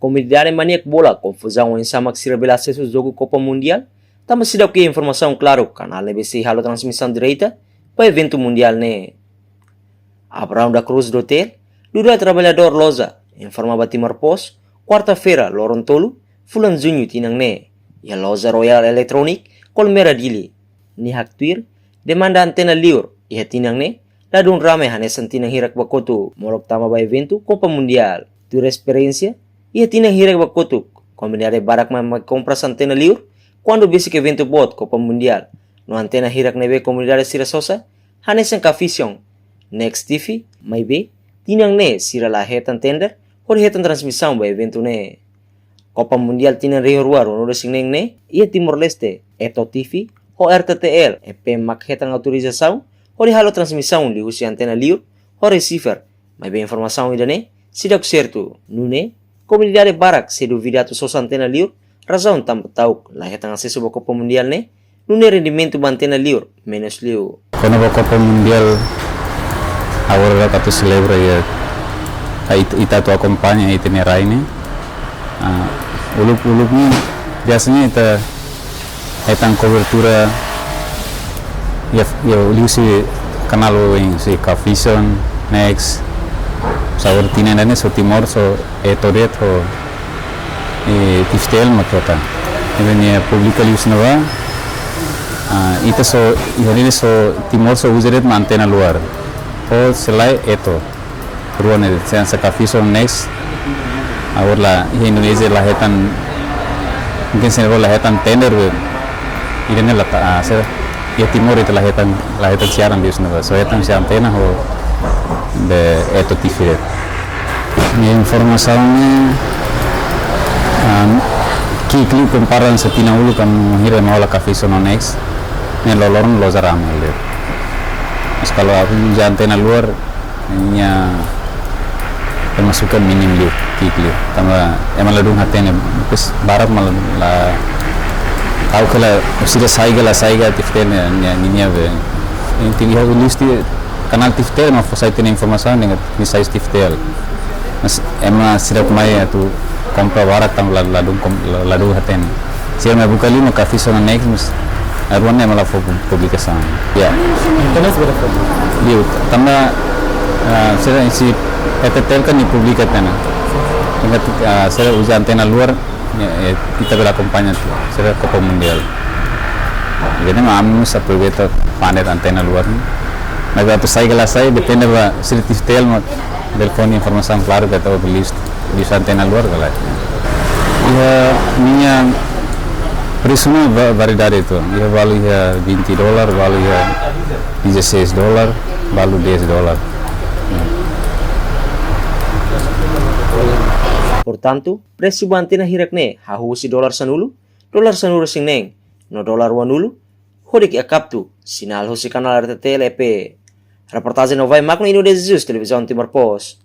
comunidade maniac bola, confusão em samak se revela acesso ao jogo Copa Mundial, tama se dá que informação claro, canal NBC halo transmissão direita, para evento mundial né. Abraão da Cruz do Hotel, dua trabalhador loja, informa Timor Post, quarta-feira, Lorontolo, Fulan Junho tinang ne, e a loja Royal Electronic, Colmera Dili, ni hak tuir, demanda antena liur, e tinang ne, ladung rame hanesan tinang hirak bakotu, molok tama ba evento Copa Mundial, tuir experiência, e tinang hirak bakotu, comunidade barak compras antena liur, quando basic evento bot Copa Mundial, no antena hirak nebe comunidade Sirasosa, hanesan kafisyon, Next TV, may be, tinang ne, sira lahetan tender, or hetan transmissão ba evento ne. Copa Mundial tinang rehuruar, no resing ne, ia Timor Leste, Eto TV, o RTTL, EP makhetan autorização, or halo transmissão liu si antena liur, o receiver, may be informação ida ne, sidak certo, nune, comunidade barak, se duvidato sos antena liur, razão tam tauk, lahetan acesso ba Copa Mundial ne, nune rendimento ba antena liur, menos liu. Quando a Copa Mundial agora que tu celebra e tu acompanha e tem raine ulup ni biasanya kita tang cobertura ya liu si kanal yang si Kafison Next saur tinan so Timor so etoret ho tiftel makota ini publica liu snova ita so ini so Timor so usaret antena luar o selai eto ruang itu yang Kafison Next ahora la Indonesia lahetan mungkin saya lahetan tender ini la hacer ya Timor itu lahetan siaran di sana so hetan si antena ho de eto tifir ini informasinya kikli comparan setina ulu kan hire mau la Kafison Next ini lolorn lozaram kalau aku di antena luar nya termasukkan minim liu kikli tambah emang ladung hatene bes barat mal la tahu kalau sudah saiga tiftene nya be inti lihat listi kanal tiftel ma fosai tene informasi dengan misai tiftel mas emang sudah mai tu kompra barat tambah ladung hatene siapa buka lima Kafison Next mas arwana malah publikasan ya internet berapa liu tambah saya isi RTTL kan dipublikkan dengan saya uji antena luar kita bela kompanya saya Copa Mundial jadi kami satu beta panet antena luar naga tu saya gelas saya depende ba sertifitel mat telepon informasi claro beta list antena luar galak ya minyak preço variedade itu ya vale ya $20 vale ya $16 vale $10. Portanto, preço ba antena hirak ne hahu si dolar sanulu sing neng no dolar wanulu hodik akaptu sinal ho si kanal RTTL EP reportase novai makno Indonesia Televisão Timor Post.